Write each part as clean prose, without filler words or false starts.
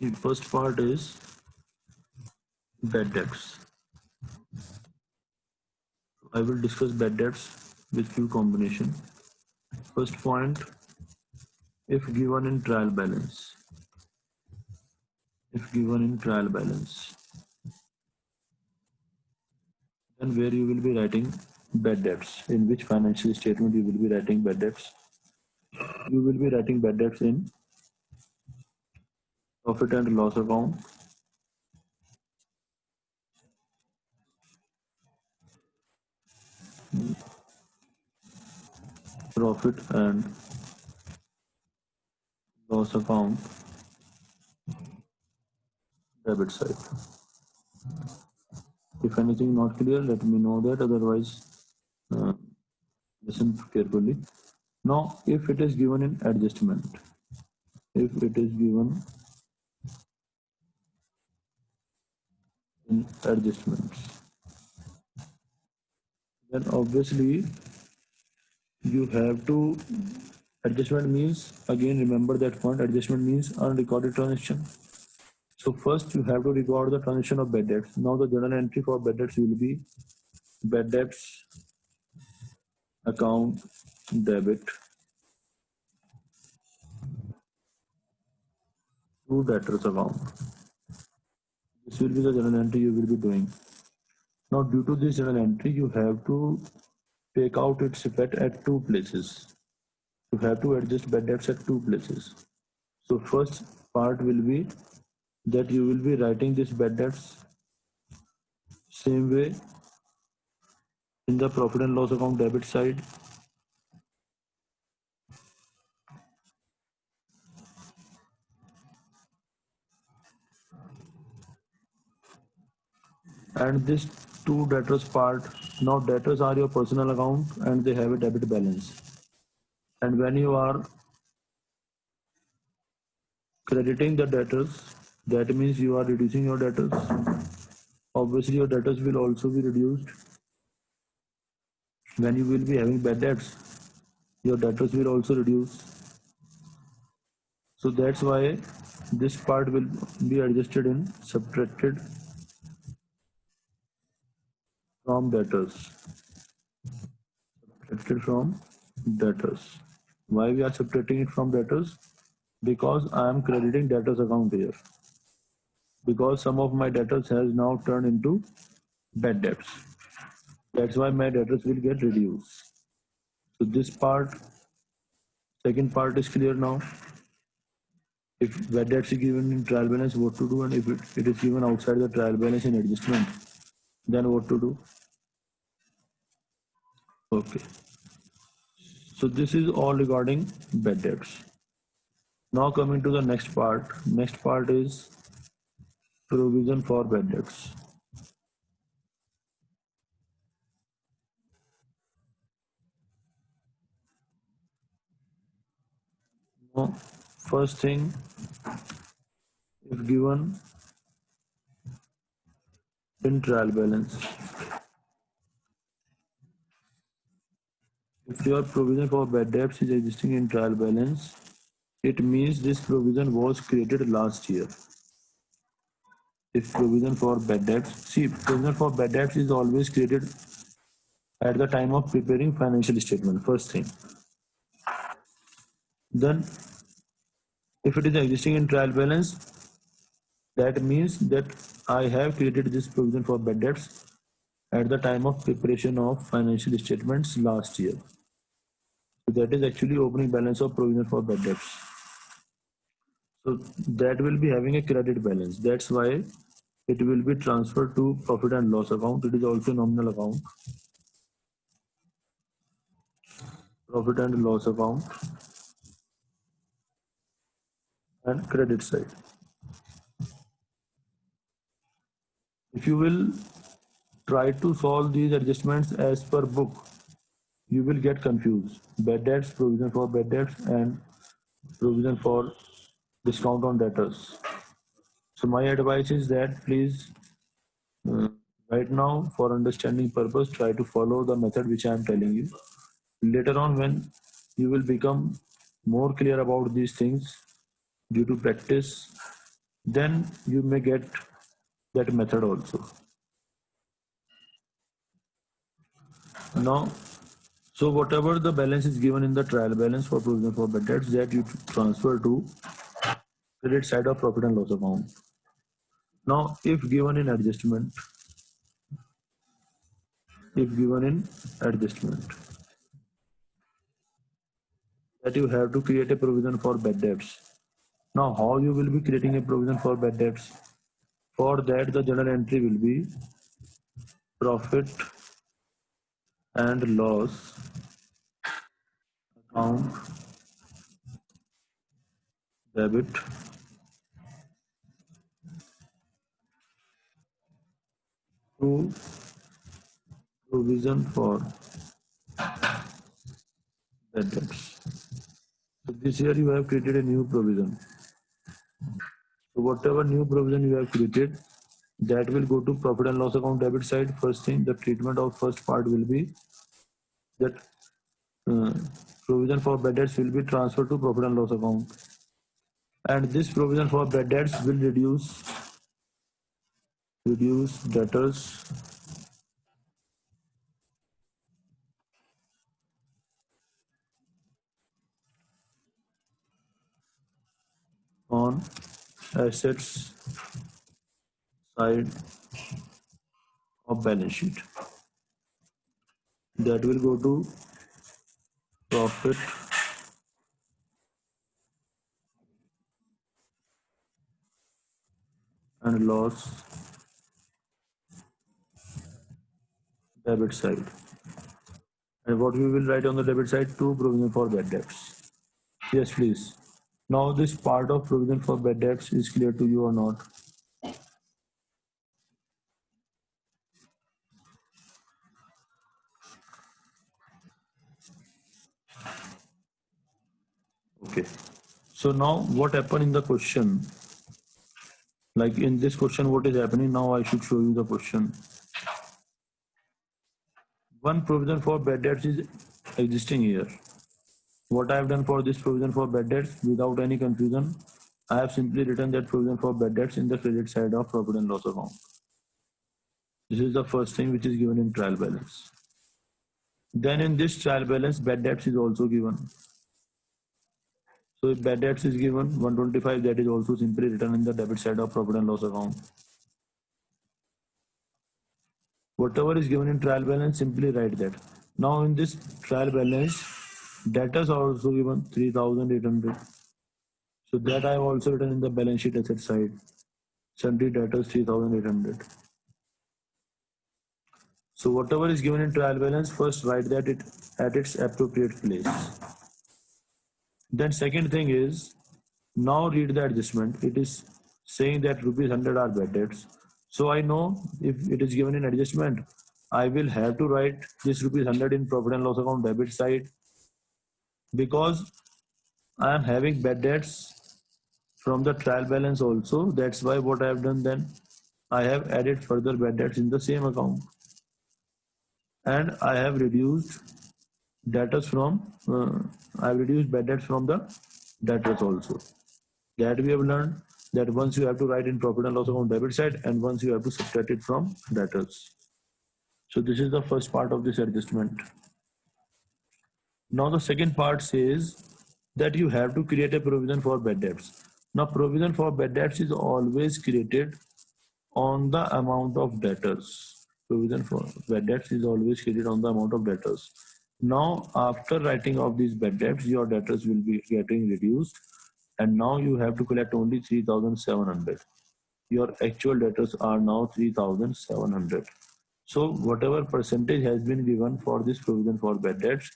The first part is bad debts. I will discuss bad debts with few combination. First point, if given in trial balance. If given in trial balance, then where you will be writing bad debts. In which financial statement you will be writing bad debts? You will be writing bad debts in profit and loss account, profit and loss account, debit side. If anything not clear, let me know that. Otherwise, uh, listen carefully. Now, if it is given in adjustment, if it is given in adjustments, then obviously you have to, adjustment means, again remember that point, adjustment means unrecorded transaction. So first you have to record the transaction of bad debts. Now the journal entry for bad debts will be bad debts account debit to debtors account. This will be the journal entry you will be doing. Now due to this journal entry, you have to take out its effect at two places. You have to adjust bad debts at two places. So first part will be that you will be writing this bad debts same way in the profit and loss account debit side, and this two debtors part. Now debtors are your personal account and they have a debit balance, and when you are crediting the debtors, that means you are reducing your debtors. Obviously your debtors will also be reduced. When you will be having bad debts, your debtors will also reduce. So that's why this part will be adjusted in subtracted from debtors. Subtracted from debtors. Why we are subtracting it from debtors? Because I am crediting debtors account here. Because some of my debtors has now turned into bad debts. That's why my debtors will get reduced. So this part, second part is clear now. If bad debts is given in trial balance, what to do, and if it is given outside the trial balance in adjustment, then what to do? Okay. So this is all regarding bad debts. Now coming to the next part. Next part is provision for bad debts. Now, first thing, if given in trial balance, if your provision for bad debts is existing in trial balance, it means this provision was created last year. If provision for bad debts, see, provision for bad debts is always created at the time of preparing financial statement, first thing. Then, if it is existing in trial balance, that means that I have created this provision for bad debts at the time of preparation of financial statements last year. So that is actually opening balance of provision for bad debts. So that will be having a credit balance. That's why it will be transferred to profit and loss account. It is also nominal account. Profit and loss account and credit side. If you will try to solve these adjustments as per book, you will get confused. Bad debts, provision for bad debts, and provision for discount on debtors. So my advice is that please, uh, right now, for understanding purpose, try to follow the method which I am telling you. Later on, when you will become more clear about these things due to practice, then you may get that method also. Now, so whatever the balance is given in the trial balance for provision for bad debts, that you transfer to credit side of profit and loss account. Now, if given in adjustment, that you have to create a provision for bad debts. Now, how you will be creating a provision for bad debts? For that, the journal entry will be profit and loss account debit to provision for bad debts. So this year you have created a new provision. So whatever new provision you have created, that will go to profit and loss account debit side. First thing, the treatment of first part will be that uh, provision for bad debts will be transferred to profit and loss account, and this provision for bad debts will reduce debtors on assets side of balance sheet. That will go to profit and loss debit side. And what we will write on the debit side? To provision for bad debts. Yes, please. Now this part of provision for bad debts is clear to you or not? Okay. So now what happened in the question? Like in this question, what is happening now? I should show you the question. One provision for bad debts is existing here. What I have done for this provision for bad debts, without any confusion, I have simply written that provision for bad debts in the credit side of profit and loss account. This is the first thing which is given in trial balance. Then in this trial balance, bad debts is also given. So if bad debts is given 125, that is also simply written in the debit side of profit and loss account. Whatever is given in trial balance, simply write that. Now in this trial balance, debtors are also given 3,800. So that I have also written in the balance sheet asset side. Sundry debtors 3,800. So whatever is given in trial balance, first write that it at its appropriate place. Then second thing is, now read the adjustment. It is saying that rupees 100 are bad debts. So I know if it is given in adjustment, I will have to write this rupees 100 in profit and loss account debit side, because I am having bad debts from the trial balance also. That's why what I have done then, I have added further bad debts in the same account, and I have reduced debtors from I have reduced bad debts from the debtors also. That we have learned that once you have to write in profit and loss account debit side, and once you have to subtract it from debtors. So this is the first part of this adjustment. Now the second part says that you have to create a provision for bad debts. Now provision for bad debts is always created on the amount of debtors. Provision for bad debts is always created on the amount of debtors. Now after writing of these bad debts, your debtors will be getting reduced, and now you have to collect only 3,700. Your actual debtors are now 3,700. So whatever percentage has been given for this provision for bad debts,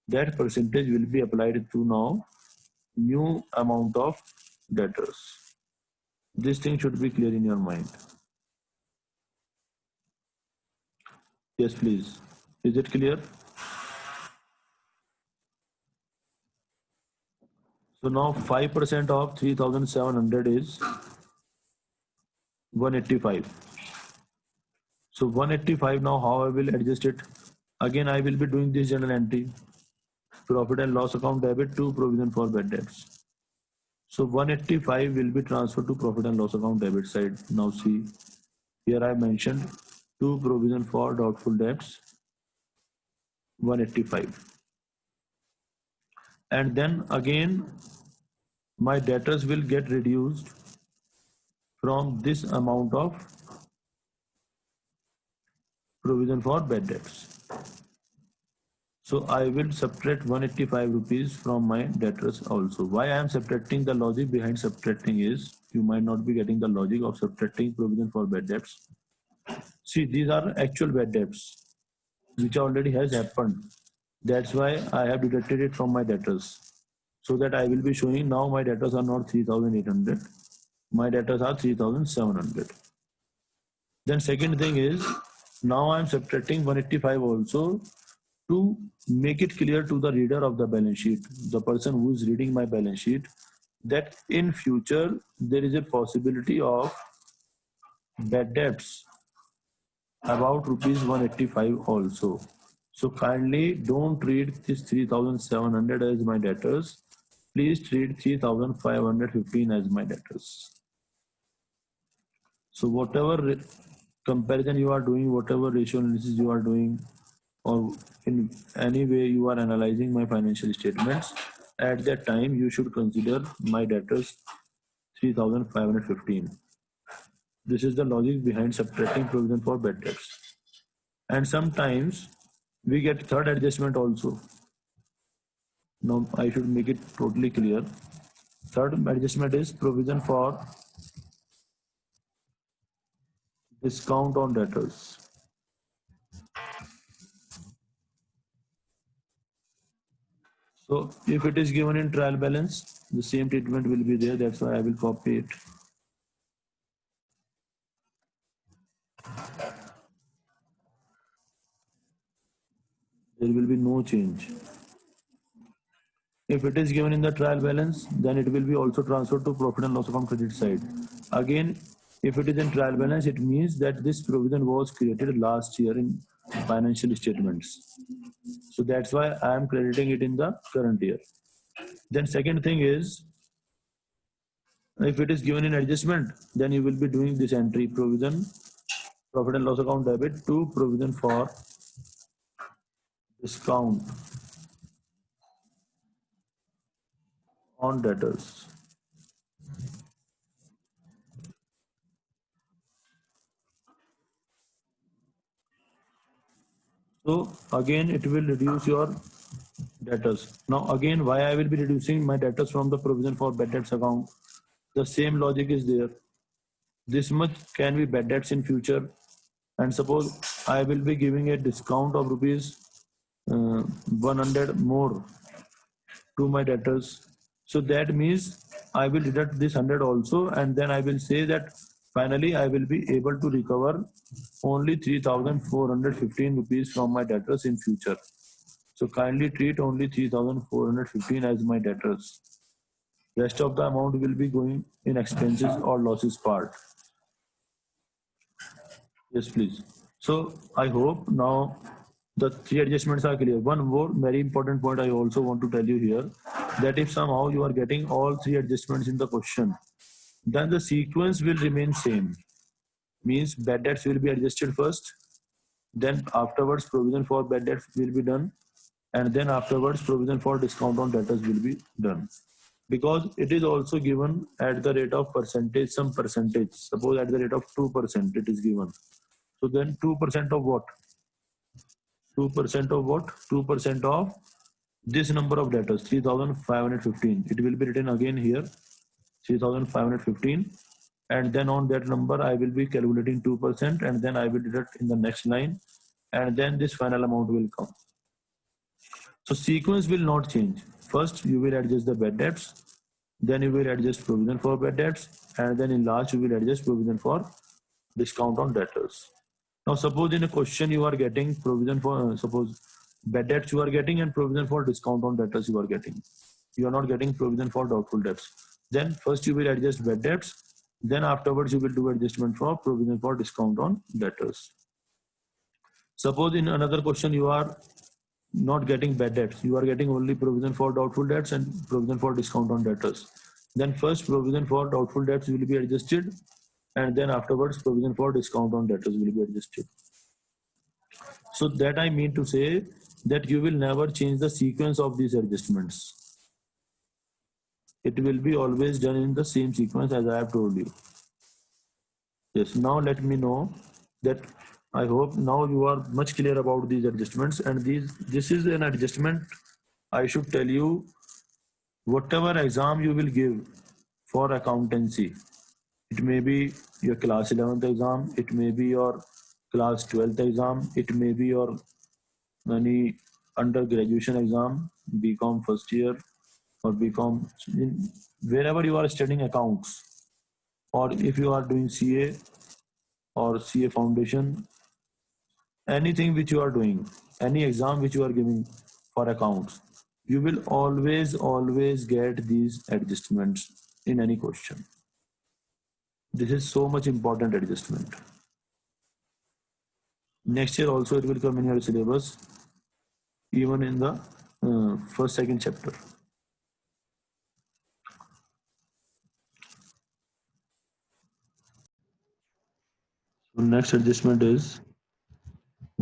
that percentage will be applied to now new amount of debtors. This thing should be clear in your mind. Yes, please. Is it clear? So now 5% of 3,700 is 185. So 185, now how I will adjust it? Again, I will be doing this journal entry. Profit and loss account debit to provision for bad debts. So 185 will be transferred to profit and loss account debit side. Now see, here I mentioned two provision for doubtful debts, 185. And then again, my debtors will get reduced from this amount of provision for bad debts. So I will subtract 185 rupees from my debtors also. Why I am subtracting? The logic behind subtracting is, you might not be getting the logic of subtracting provision for bad debts. See, these are actual bad debts which already has happened. That's why I have deducted it from my debtors. So that I will be showing now my debtors are not 3,800. My debtors are 3,700. Then second thing is, now I am subtracting 185 also to make it clear to the reader of the balance sheet, the person who is reading my balance sheet, that in future there is a possibility of bad debts about rupees 185 also. So kindly don't treat this 3,700 as my debtors. Please treat 3,515 as my debtors. So whatever comparison you are doing, whatever ratio analysis you are doing, or in any way you are analyzing my financial statements, at that time you should consider my debtors 3,515. This is the logic behind subtracting provision for bad debts. And sometimes we get third adjustment also. Now I should make it totally clear. Third adjustment is provision for discount on debtors. So if it is given in trial balance, the same treatment will be there. That's why I will copy it. There will be no change. If it is given in the trial balance, then it will be also transferred to profit and loss account credit side. Again, if it is in trial balance, it means that this provision was created last year in financial statements. So that's why I am crediting it in the current year. Then second thing is, if it is given in adjustment, then you will be doing this entry provision, profit and loss account debit to provision for discount on debtors. So again, it will reduce your debtors. Now again, why I will be reducing my debtors from the provision for bad debts account? The same logic is there. This much can be bad debts in future, and suppose I will be giving a discount of rupees 100 more to my debtors. So that means I will deduct this 100 also, and then I will say that finally I will be able to recover only 3,415 rupees from my debtors in future. So kindly treat only 3,415 as my debtors. Rest of the amount will be going in expenses or losses part. Yes, please. So I hope now the three adjustments are clear. One more very important point I also want to tell you here, that if somehow you are getting all three adjustments in the question, then the sequence will remain same. Means bad debts will be adjusted first, then afterwards provision for bad debts will be done, and then afterwards provision for discount on debtors will be done. Because it is also given at the rate of percentage, some percentage. Suppose at the rate of 2% it is given. So then 2% of what? 2% of what? 2% of this number of debtors, 3,515. It will be written again here, 3,515. And then on that number, I will be calculating 2%, and then I will deduct in the next line, and then this final amount will come. So sequence will not change. First, you will adjust the bad debts, then you will adjust provision for bad debts, and then in last, you will adjust provision for discount on debtors. Now, suppose in a question you are getting provision for, suppose bad debts you are getting and provision for discount on debtors you are getting. You are not getting provision for doubtful debts. Then first you will adjust bad debts, then afterwards you will do adjustment for provision for discount on debtors. Suppose in another question you are not getting bad debts, you are getting only provision for doubtful debts and provision for discount on debtors. Then first provision for doubtful debts will be adjusted, and then afterwards provision for discount on debtors will be adjusted. So that I mean to say that you will never change the sequence of these adjustments. It will be always done in the same sequence as I have told you. Yes, now let me know that I hope now you are much clear about these adjustments, and this is an adjustment I should tell you. Whatever exam you will give for accountancy, it may be your class 11th exam, it may be your class 12th exam, it may be your any under graduation exam, BCom first year or BCom, wherever you are studying accounts, or if you are doing CA or CA foundation, anything which you are doing, any exam which you are giving for accounts, you will always get these adjustments in any question. This is so much important adjustment. Next year also it will come in your syllabus, even in the second chapter. So next adjustment is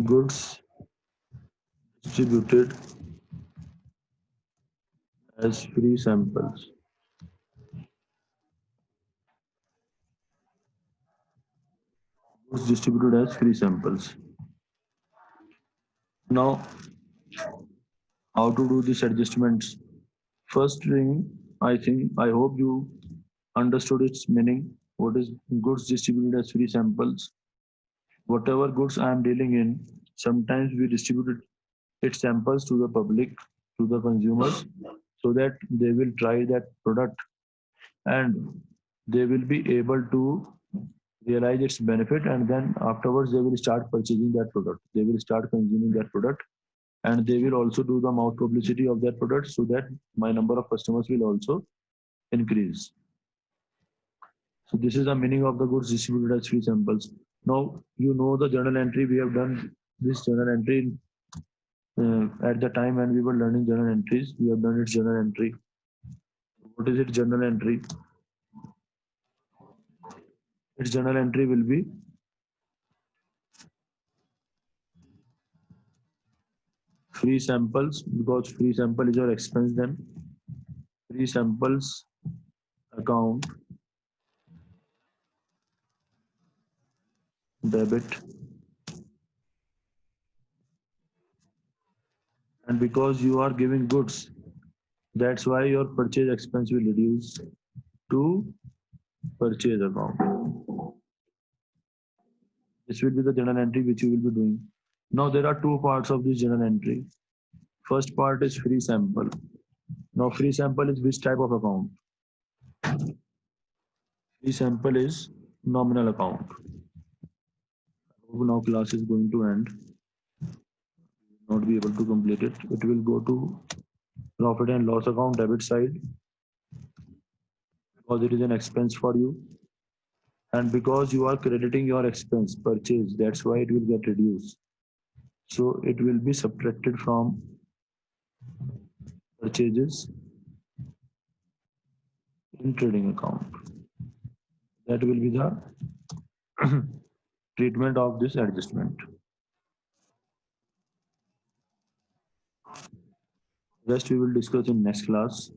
goods distributed as free samples. Goods distributed as free samples. Now, how to do these adjustments? First thing, I hope you understood its meaning. What is goods distributed as free samples? Whatever goods I am dealing in, sometimes we distribute its samples to the public, to the consumers, so that they will try that product and they will be able to realize its benefit, and then afterwards they will start purchasing that product. They will start consuming that product, and they will also do the mouth publicity of that product so that my number of customers will also increase. So this is the meaning of the goods distributed as free samples. Now you know the journal entry. We have done this journal entry at the time when we were learning journal entries. We have done its journal entry. What is its journal entry? Its journal entry will be free samples, because free sample is your expense. Then free samples account debit, and because you are giving goods, that's why your purchase expense will reduce to purchase account. This will be the journal entry which you will be doing. Now there are two parts of this journal entry. First part is free sample. Now free sample is which type of account? Free sample is nominal account. Now class is going to end. Not be able to complete it. It will go to profit and loss account debit side, because it is an expense for you, and because you are crediting your expense purchase, that's why it will get reduced. So it will be subtracted from purchases in trading account. That will be the treatment of this adjustment. Rest we will discuss in next class.